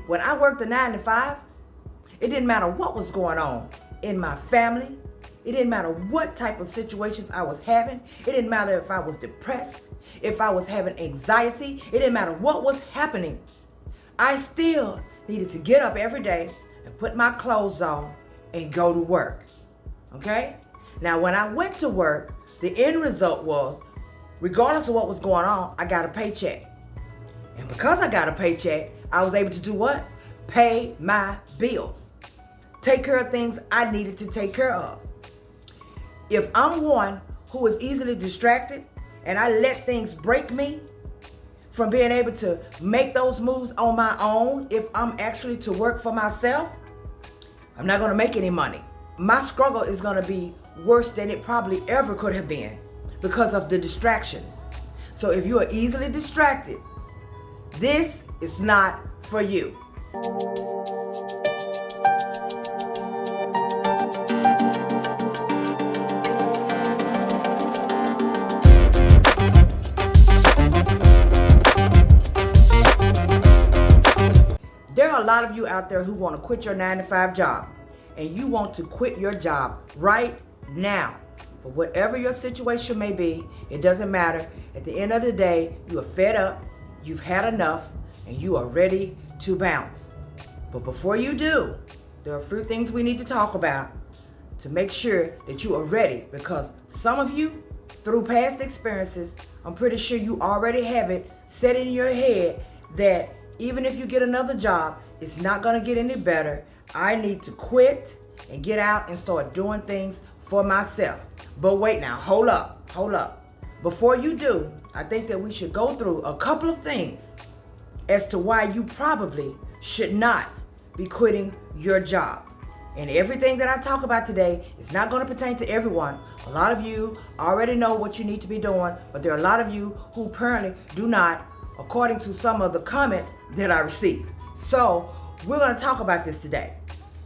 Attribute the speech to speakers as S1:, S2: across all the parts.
S1: when I worked a 9 to 5, it didn't matter what was going on in my family. It didn't matter what type of situations I was having. It didn't matter if I was depressed, if I was having anxiety. It didn't matter what was happening. I still needed to get up every day and put my clothes on and go to work. Okay? Now, when I went to work, the end result was, regardless of what was going on, I got a paycheck. And because I got a paycheck, I was able to do what? Pay my bills. Take care of things I needed to take care of. If I'm one who is easily distracted and I let things break me from being able to make those moves on my own, if I'm actually to work for myself, I'm not going to make any money. My struggle is going to be worse than it probably ever could have been because of the distractions. So if you are easily distracted, this is not for you. There are a lot of you out there who want to quit your 9 to 5 job, and you want to quit your job right now. For whatever your situation may be, it doesn't matter. At the end of the day, you are fed up, you've had enough, and you are ready to bounce. But before you do, there are a few things we need to talk about to make sure that you are ready, because some of you, through past experiences, I'm pretty sure you already have it set in your head that even if you get another job, it's not going to get any better. I need to quit and get out and start doing things for myself. But wait now, hold up. Before you do, I think that we should go through a couple of things as to why you probably should not be quitting your job. And everything that I talk about today is not going to pertain to everyone. A lot of you already know what you need to be doing, but there are a lot of you who apparently do not, according to some of the comments that I received. So we're going to talk about this today.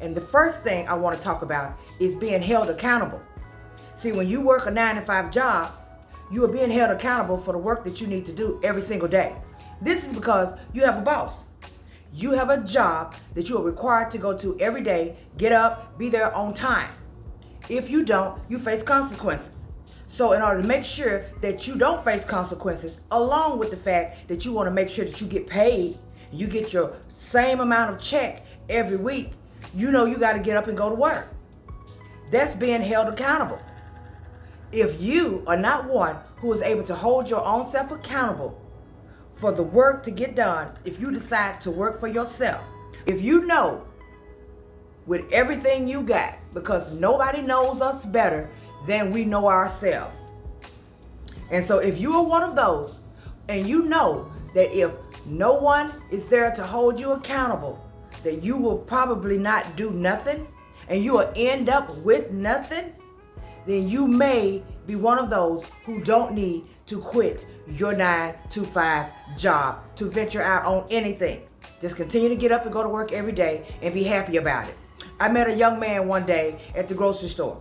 S1: And the first thing I want to talk about is being held accountable. See, when you work a 9 to 5 job, you are being held accountable for the work that you need to do every single day. This is because you have a boss. You have a job that you are required to go to every day, get up, be there on time. If you don't, you face consequences. So in order to make sure that you don't face consequences, along with the fact that you want to make sure that you get paid, you get your same amount of check every week, you know you got to get up and go to work. That's being held accountable. If you are not one who is able to hold your own self accountable for the work to get done, if you decide to work for yourself, if you know with everything you got, because nobody knows us better than we know ourselves. And so if you are one of those and you know that if no one is there to hold you accountable, that you will probably not do nothing and you will end up with nothing, then you may be one of those who don't need to quit your 9 to 5 job to venture out on anything. Just continue to get up and go to work every day and be happy about it. I met a young man one day at the grocery store.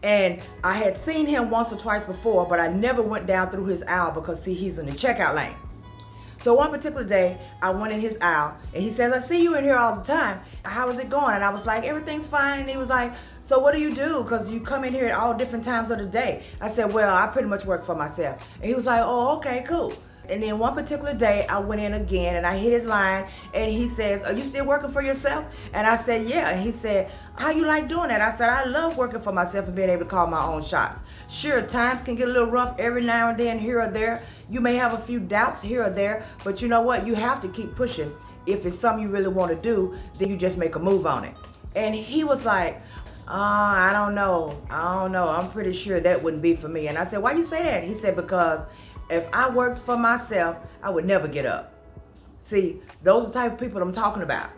S1: And I had seen him once or twice before, but I never went down through his aisle because, see, he's in the checkout lane. So one particular day, I went in his aisle, and he says, I see you in here all the time. How is it going? And I was like, everything's fine. And he was like, so what do you do? Because you come in here at all different times of the day. I said, well, I pretty much work for myself. And he was like, oh, okay, cool. And then one particular day, I went in again, and I hit his line, and he says, are you still working for yourself? And I said, yeah. And he said, how you like doing that? I said, I love working for myself and being able to call my own shots. Sure, times can get a little rough every now and then, here or there. You may have a few doubts here or there, but you know what? You have to keep pushing. If it's something you really want to do, then you just make a move on it. And he was like, I don't know. I'm pretty sure that wouldn't be for me. And I said, why you say that? He said, because if I worked for myself, I would never get up. See, those are the type of people I'm talking about.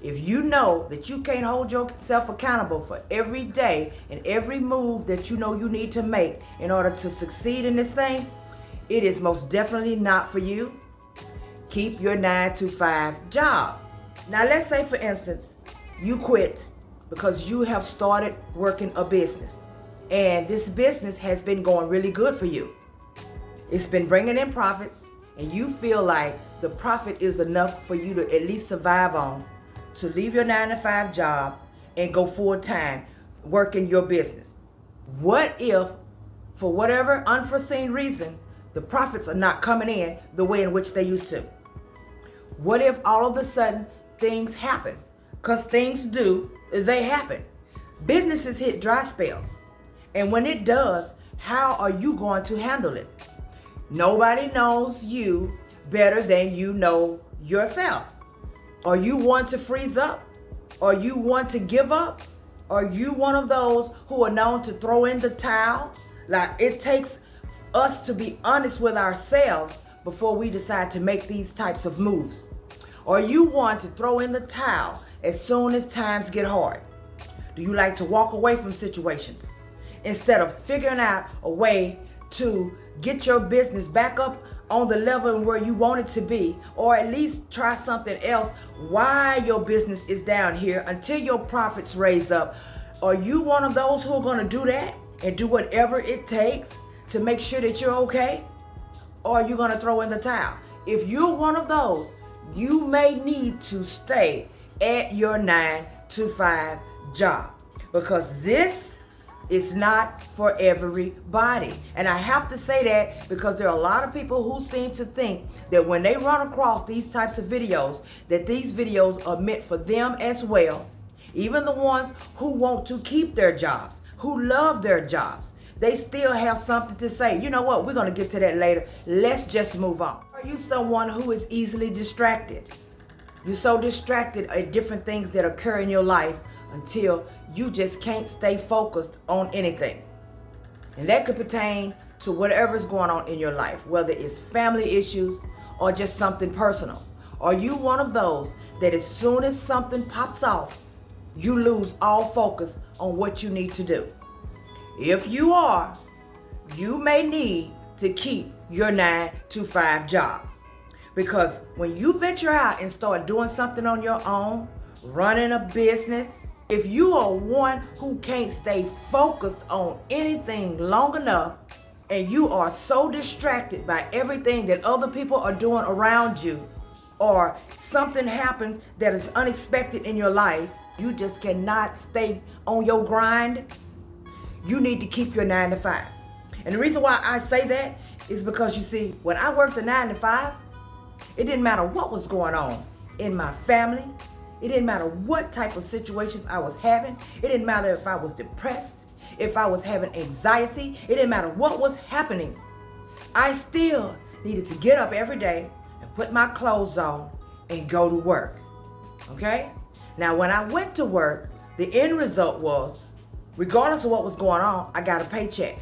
S1: If you know that you can't hold yourself accountable for every day and every move that you know you need to make in order to succeed in this thing, it is most definitely not for you. Keep your 9 to 5 job. Now, let's say, for instance, you quit because you have started working a business, and this business has been going really good for you. It's been bringing in profits, and you feel like the profit is enough for you to at least survive on, to leave your 9-to-5 job and go full time working your business? What if, for whatever unforeseen reason, the profits are not coming in the way in which they used to? What if all of a sudden things happen? Because things do, they happen. Businesses hit dry spells. And when it does, how are you going to handle it? Nobody knows you better than you know yourself. Are you one to freeze up? Are you one to give up? Are you one of those who are known to throw in the towel? Like, it takes us to be honest with ourselves before we decide to make these types of moves. Are you one to throw in the towel as soon as times get hard? Do you like to walk away from situations instead of figuring out a way to get your business back up on the level where you want it to be, or at least try something else while your business is down here until your profits raise up? Are you one of those who are going to do that and do whatever it takes to make sure that you're okay? Or are you going to throw in the towel? If you're one of those, you may need to stay at your 9-to-5 job, because this is not for everybody. And I have to say that because there are a lot of people who seem to think that when they run across these types of videos, that these videos are meant for them as well. Even the ones who want to keep their jobs, who love their jobs, they still have something to say. You know what? We're going to get to that later. Let's just move on. Are you someone who is easily distracted? You're so distracted at different things that occur in your life until you just can't stay focused on anything. And that could pertain to whatever's going on in your life, whether it's family issues or just something personal. Are you one of those that as soon as something pops off, you lose all focus on what you need to do? If you are, you may need to keep your 9-to-5 job. Because when you venture out and start doing something on your own, running a business, if you are one who can't stay focused on anything long enough, and you are so distracted by everything that other people are doing around you, or something happens that is unexpected in your life, you just cannot stay on your grind, you need to keep your 9-to-5. And the reason why I say that is because, you see, when I worked a 9-to-5, it didn't matter what was going on in my family. It didn't matter what type of situations I was having. It didn't matter if I was depressed, if I was having anxiety. It didn't matter what was happening. I still needed to get up every day and put my clothes on and go to work. Okay? Now, when I went to work, the end result was, regardless of what was going on, I got a paycheck.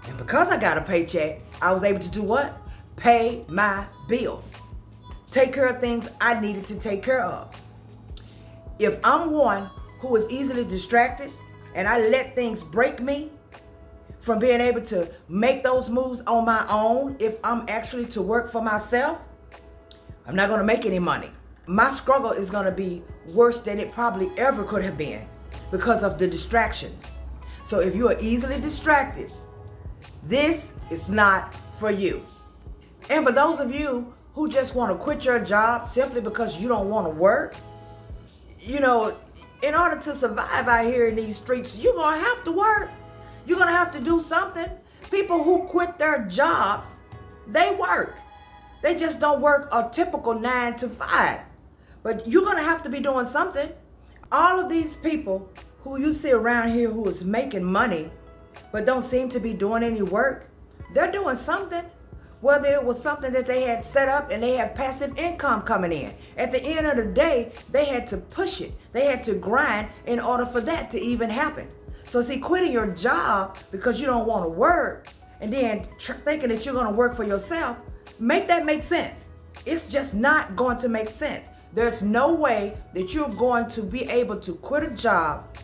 S1: And because I got a paycheck, I was able to do what? Pay my bills. Take care of things I needed to take care of. If I'm one who is easily distracted and I let things break me from being able to make those moves on my own, if I'm actually to work for myself, I'm not going to make any money. My struggle is going to be worse than it probably ever could have been because of the distractions. So if you are easily distracted, this is not for you. And for those of you who just want to quit your job simply because you don't want to work, you know, in order to survive out here in these streets, you're going to have to work. You're going to have to do something. People who quit their jobs, they work. They just don't work a typical 9-to-5. But you're going to have to be doing something. All of these people who you see around here who is making money but don't seem to be doing any work, they're doing something. Whether it was something that they had set up and they have passive income coming in. At the end of the day, they had to push it. They had to grind in order for that to even happen. So see, quitting your job because you don't want to work and then thinking that you're going to work for yourself, make that make sense. It's just not going to make sense. There's no way that you're going to be able to quit a job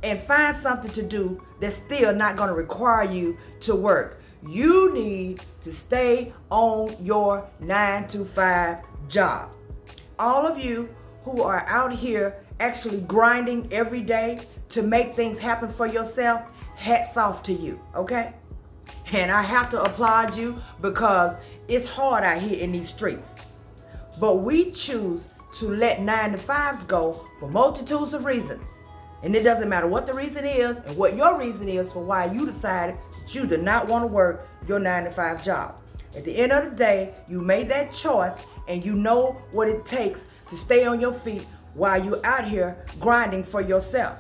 S1: and find something to do that's still not going to require you to work. You need to stay on your 9-to-5 job. All of you who are out here actually grinding every day to make things happen for yourself, hats off to you, okay? And I have to applaud you because it's hard out here in these streets. But we choose to let 9 to 5s go for multitudes of reasons. And it doesn't matter what the reason is and what your reason is for why you decided that you do not want to work your 9 to 5 job. At the end of the day, you made that choice and you know what it takes to stay on your feet while you're out here grinding for yourself.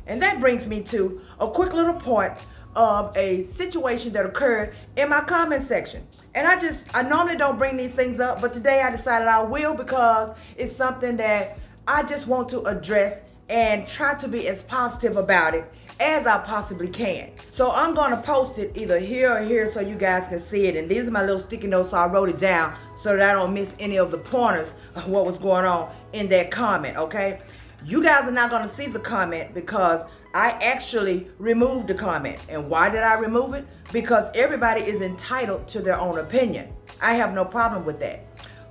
S1: And that brings me to a quick little point of a situation that occurred in my comment section. And I normally don't bring these things up, but today I decided I will because it's something that I just want to address and try to be as positive about it as I possibly can. So I'm going to post it either here or here so you guys can see it. And these are my little sticky notes, so I wrote it down so that I don't miss any of the pointers of what was going on in that comment, okay? You guys are not going to see the comment because I actually removed the comment. And why did I remove it? Because everybody is entitled to their own opinion. I have no problem with that.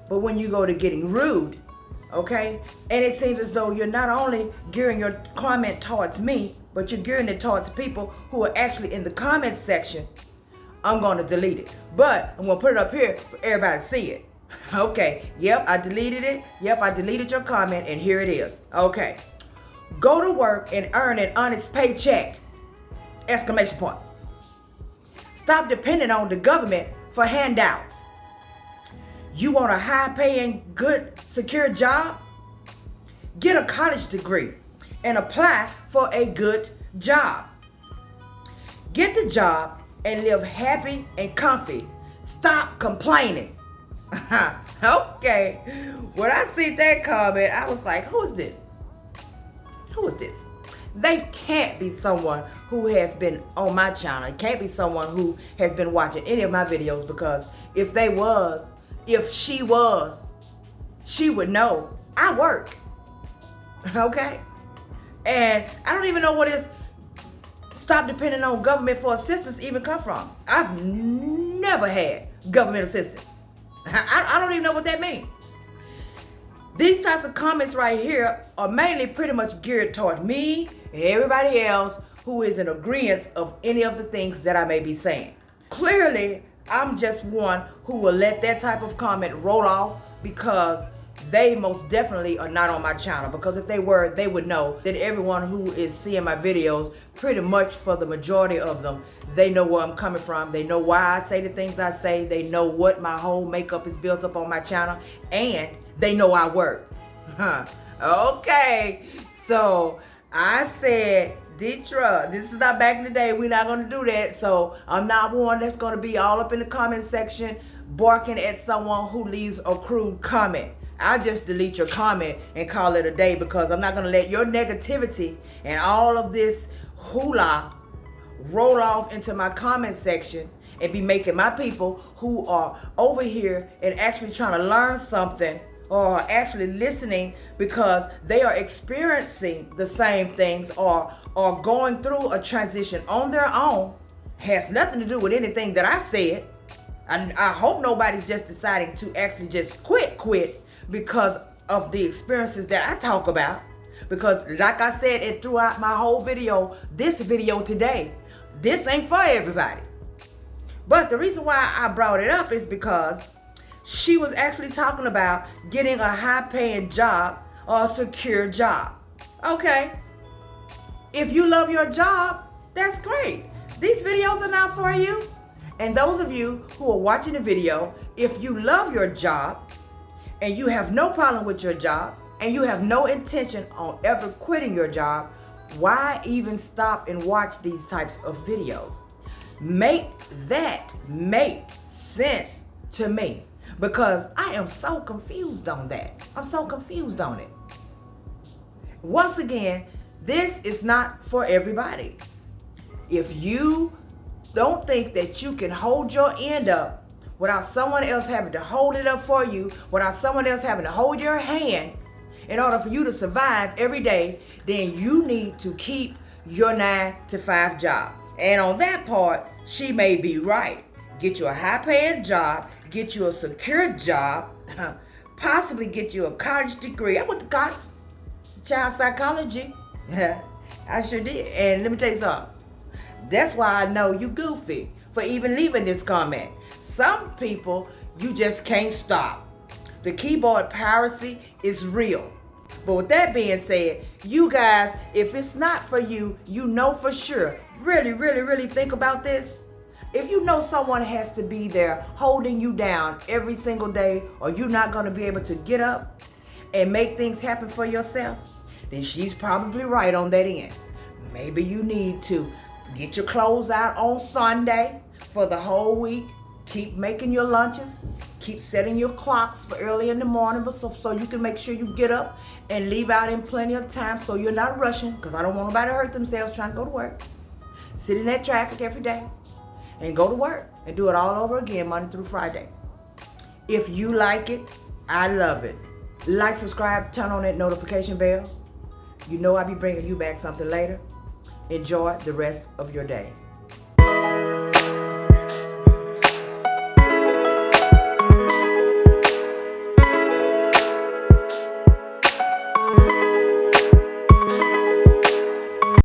S1: But when you go to getting rude, okay, and it seems as though you're not only gearing your comment towards me, but you're gearing it towards people who are actually in the comment section, I'm going to delete it. But I'm going to put it up here for everybody to see it. Okay, yep, I deleted it. Yep, I deleted your comment, and here it is. Okay, go to work and earn an honest paycheck! Exclamation point. Stop depending on the government for handouts. You want a high-paying, good, secure job? Get a college degree and apply for a good job. Get the job and live happy and comfy. Stop complaining. Okay. When I see that comment, I was like, who is this? Who is this? They can't be someone who has been on my channel. It can't be someone who has been watching any of my videos, because if she was, she would know I work. Okay? And I don't even know what is stop depending on government for assistance even come from. I've never had government assistance. I don't even know what that means. These types of comments right here are mainly pretty much geared toward me and everybody else who is in agreement of any of the things that I may be saying. Clearly, I'm just one who will let that type of comment roll off because they most definitely are not on my channel. Because if they were, they would know that everyone who is seeing my videos, pretty much for the majority of them, they know where I'm coming from. They know why I say the things I say. They know what my whole makeup is built up on my channel. And they know I work. Okay, so I said, Deetra, this is not back in the day. We're not going to do that. So I'm not one that's going to be all up in the comment section barking at someone who leaves a crude comment. I'll just delete your comment and call it a day, because I'm not going to let your negativity and all of this hula roll off into my comment section and be making my people who are over here and actually trying to learn something or actually listening because they are experiencing the same things or going through a transition on their own. Has nothing to do with anything that I said. I hope nobody's just deciding to actually just quit because of the experiences that I talk about. Because like I said, and throughout my whole video, this video today, this ain't for everybody. But the reason why I brought it up is because she was actually talking about getting a high-paying job or a secure job. Okay, if you love your job, that's great. These videos are not for you. And those of you who are watching the video, if you love your job and you have no problem with your job and you have no intention on ever quitting your job, why even stop and watch these types of videos? Make that make sense to me, because I am so confused on that. I'm so confused on it. Once again, this is not for everybody. If you don't think that you can hold your end up without someone else having to hold it up for you, without someone else having to hold your hand in order for you to survive every day, then you need to keep your 9 to 5 job. And on that part, she may be right. Get you a high-paying job, get you a secure job, possibly get you a college degree. I went to college, child psychology. I sure did. And let me tell you something. That's why I know you goofy for even leaving this comment. Some people, you just can't stop. The keyboard piracy is real. But with that being said, you guys, if it's not for you, you know for sure. Really, really, really think about this. If you know someone has to be there holding you down every single day, or you're not going to be able to get up and make things happen for yourself, then she's probably right on that end. Maybe you need to get your clothes out on Sunday for the whole week. Keep making your lunches. Keep setting your clocks for early in the morning so you can make sure you get up and leave out in plenty of time so you're not rushing, because I don't want nobody to hurt themselves trying to go to work. Sit in that traffic every day and go to work and do it all over again Monday through Friday. If you like it, I love it. Like, subscribe, turn on that notification bell. You know I'll be bringing you back something later. Enjoy the rest of your day.